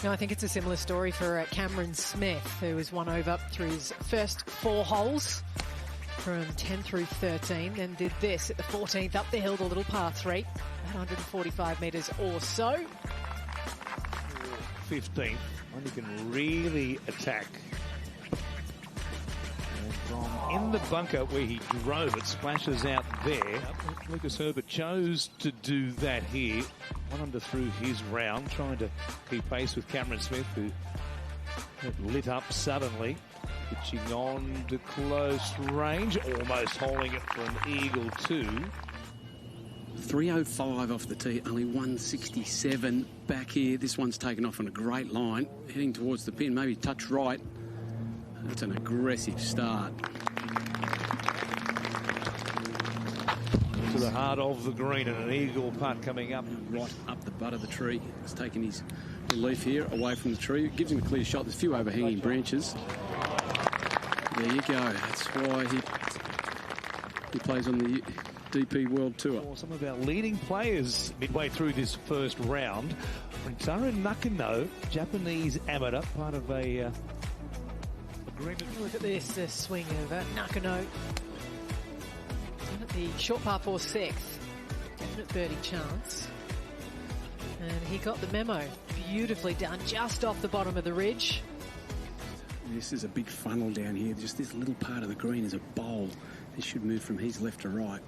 No, I think it's a similar story for Cameron Smith, who was one over through his first 4 holes from 10 through 13, then did this at the 14th up the hill, the little par 3, 145 metres or so. 15th, and he can really attack. And from in the bunker where he drove it, splashes out there. Lucas Herbert chose to do that here. 1 under through his round, trying to keep pace with Cameron Smith, who lit up suddenly. Pitching on to close range, almost holding it for an eagle too. 305 off the tee, only 167 back here. This one's taken off on a great line, heading towards the pin, maybe touch right. That's an aggressive start. To the heart of the green, and an eagle putt coming up. Right up the butt of the tree. He's taken his relief here away from the tree. It gives him a clear shot. There's a few overhanging branches. There you go. That's why he plays on the DP World Tour. Some of our leading players midway through this first round. Rintaro Nakano, Japanese amateur, part of a agreement. Look at this, the swing of Nakano. At the short par 4 6th. Definite birdie chance. And he got the memo. Beautifully done, just off the bottom of the ridge. This is a big funnel down here. Just this little part of the green is a bowl. This should move from his left to right.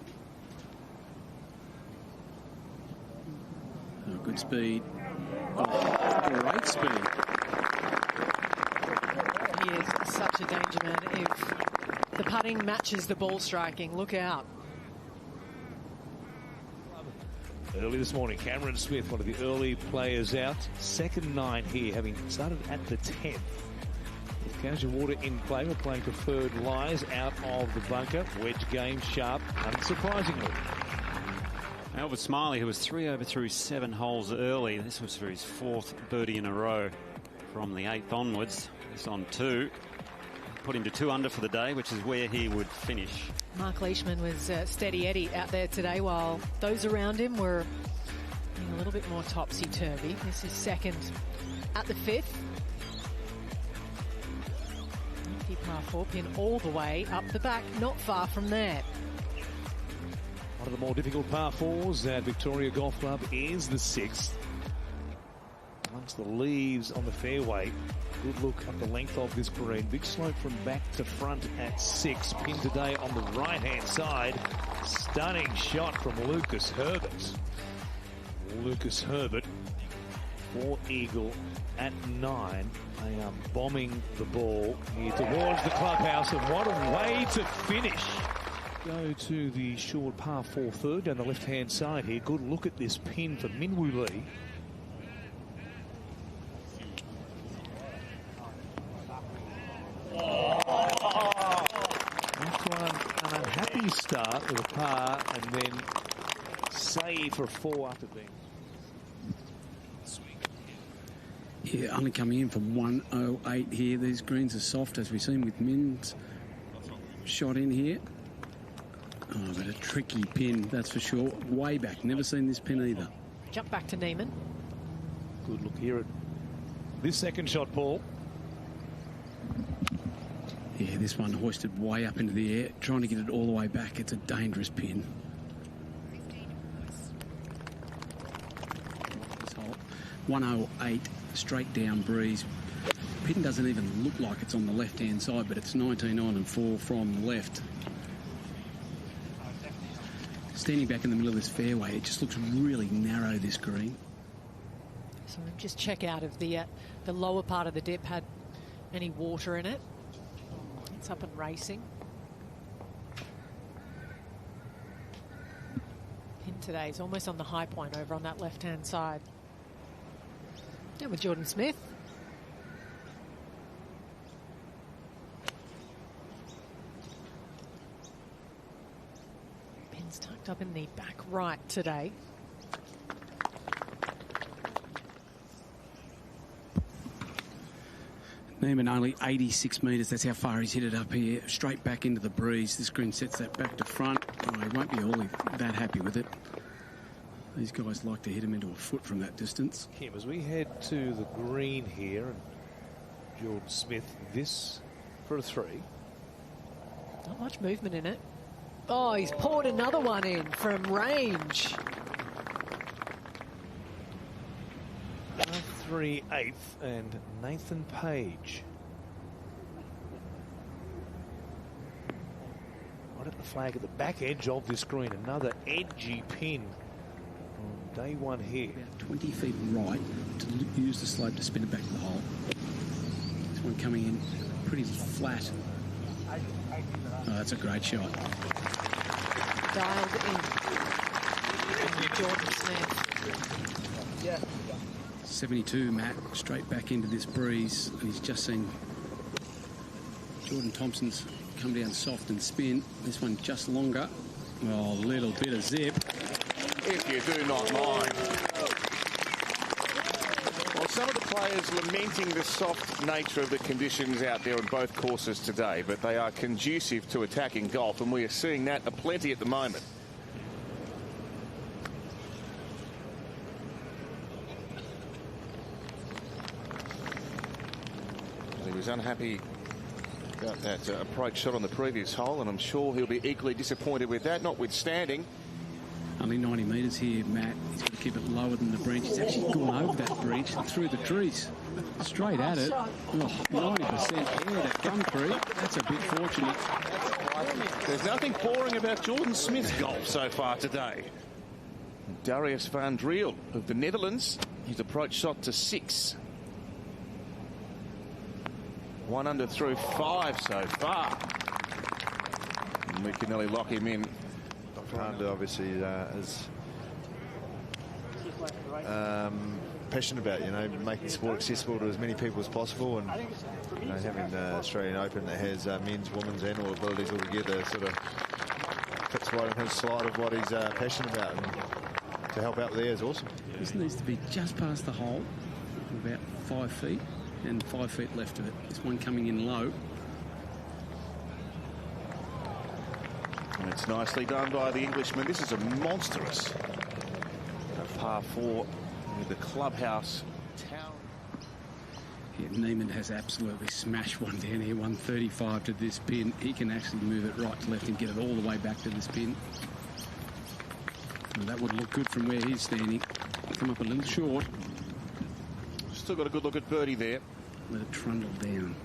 Oh, good speed. Oh, great speed. He is such a danger man. If the putting matches the ball striking, look out. Early this morning, Cameron Smith, one of the early players out. Second 9 here, having started at the 10th. With casual water in play, we're playing preferred lies out of the bunker. Wedge game sharp, unsurprisingly. Albert Smiley, who was 3 over through 7 holes early. This was for his 4th birdie in a row from the 8th onwards. He's on 2. Put him to 2 under for the day, which is where he would finish. Marc Leishman was steady Eddie out there today, while those around him were being a little bit more topsy-turvy. This is second at the 5th. Empty par 4, pin all the way up the back, not far from there. One of the more difficult par 4s at Victoria Golf Club is the 6th. Amongst the leaves on the fairway. Good look at the length of this green. Big slope from back to front at 6. Pin today on the right-hand side. Stunning shot from Lucas Herbert. Lucas Herbert, 4 eagle at 9. They are bombing the ball here towards the clubhouse, and what a way to finish. Go to the short par 4 third down the left-hand side here. Good look at this pin for Minwoo Lee. An unhappy start with a par and then save for 4 after being. Yeah, only coming in from 108 here. These greens are soft, as we've seen with Min's shot in here. Oh, but a tricky pin, that's for sure. Way back, never seen this pin either. Jump back to Niemann. Good look here at this second shot, Paul. Yeah, this one hoisted way up into the air, trying to get it all the way back. It's a dangerous pin. 108, straight down breeze. Pin doesn't even look like it's on the left-hand side, but it's 19 on and 4 from the left. Standing back in the middle of this fairway, it just looks really narrow, this green. So just check out if the lower part of the dip had any water in it. It's up and racing. Pin today is almost on the high point over on that left-hand side. And with Jordan Smith. Pin's tucked up in the back right today. Niemann only 86 metres. That's how far he's hit it up here. Straight back into the breeze. This green sets that back to front. Oh, he won't be all that happy with it. These guys like to hit him into a foot from that distance. Kim, as we head to the green here, and Jordan Smith, this for a 3. Not much movement in it. Oh, he's poured another one in from range. 3/8 and Nathan Page. Right at the flag at the back edge of this green. Another edgy pin on day 1 here. About 20 feet right to use the slope to spin it back to the hole. This one coming in pretty flat. Oh, that's a great shot. Dialed in. Jordan Smith. Yeah. 72, Matt, straight back into this breeze. And he's just seen Jordan Thompson's come down soft and spin. This one just longer. Oh, a little bit of zip. If you do not mind. Well, some of the players lamenting the soft nature of the conditions out there on both courses today, but they are conducive to attacking golf, and we are seeing that aplenty at the moment. He was unhappy about that approach shot on the previous hole, and I'm sure he'll be equally disappointed with that, notwithstanding. Only 90 metres here, Matt. He's got to keep it lower than the branch. He's actually gone over that branch and through the trees. Straight at it. Oh, 90% air to come through. That's a bit fortunate. There's nothing boring about Jordan Smith's golf so far today. Darius van Driel of the Netherlands. His approach shot to 6. 1 under through 5 so far. And we can only lock him in. Handa obviously is passionate about, making sport accessible to as many people as possible, and having the Australian Open that has men's, women's and all abilities all together sort of fits right on his slide of what he's passionate about, and to help out there is awesome. This needs to be just past the hole, about 5 feet, and 5 feet left of it. This one coming in low. And it's nicely done by the Englishman. This is a monstrous par 4 with the clubhouse tower. Yeah, Niemann has absolutely smashed one down here, 135 to this pin. He can actually move it right to left and get it all the way back to this pin. And that would look good from where he's standing. Come up a little short. Still got a good look at birdie there. Let it trundle down.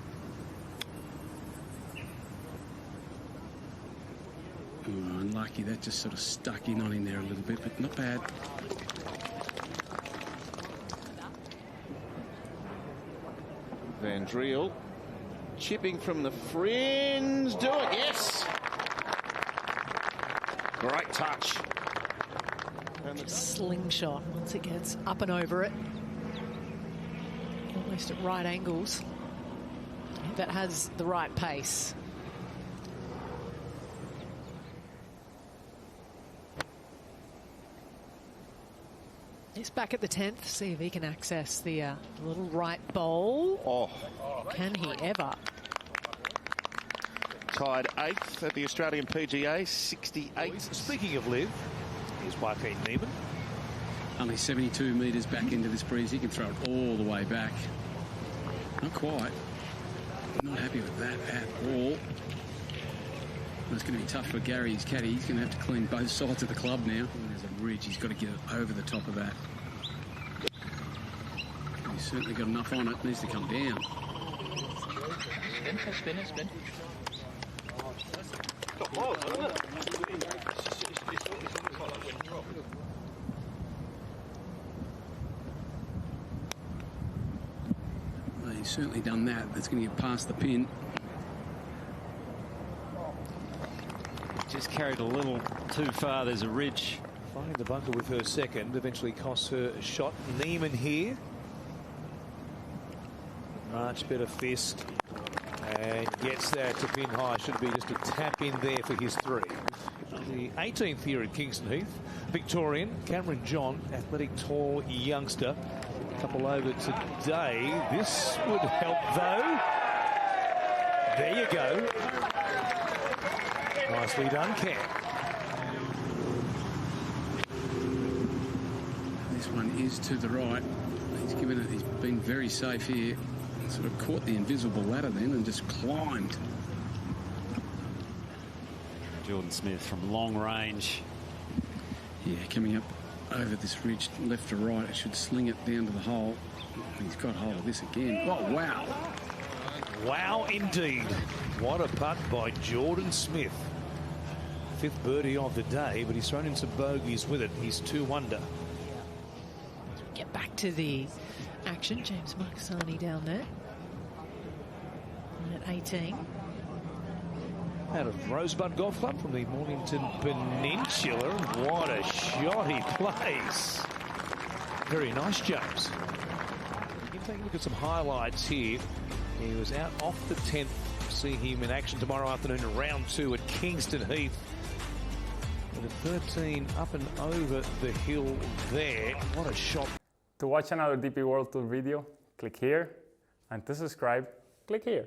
Oh, unlucky. That just sort of stuck in on him there a little bit, but not bad. Van Driel chipping from the fringe. Do it, yes. Great touch. Just slingshot once it gets up and over it. Almost at right angles. That has the right pace. He's back at the 10th. See if he can access the little right bowl. Oh. Can he ever? Tied 8th at the Australian PGA, 68. Speaking of live, here's Joaquin Niemann. Only 72 metres back into this breeze. He can throw it all the way back. Not quite. Not happy with that at all. It's going to be tough for Gary, his caddy. He's going to have to clean both sides of the club now. There's a ridge. He's got to get it over the top of that. He's certainly got enough on it. Needs to come down. Spin. Well, he's certainly done that. That's going to get past the pin. Just carried a little too far. There's a ridge. Finding the bunker with her second eventually costs her a shot. Niemann here. Much better fist. And gets that to pin high. Should be just a tap in there for his 3. The 18th here at Kingston Heath. Victorian, Cameron John, athletic, tall youngster. A couple over today. This would help though. There you go. Nicely done, Cam. one is to the right. He's been very safe here. Sort of caught the invisible ladder then and just climbed. Jordan Smith from long range. Yeah, coming up over this ridge, left to right. It should sling it down to the hole. He's got hold of this again. Oh, wow. Wow, indeed. What a putt by Jordan Smith. 5th birdie of the day, but he's thrown in some bogeys with it. He's 2 under. Get back to the action. James Marcassani down there. And at 18. Out of Rosebud Golf Club from the Mornington Peninsula. What a shot he plays. Very nice, James. You can take a look at some highlights here. He was out off the 10th. See him in action tomorrow afternoon in round 2 at Kingston Heath. With a 13 up and over the hill there. What a shot. To watch another DP World Tour video, click here, and to subscribe, click here.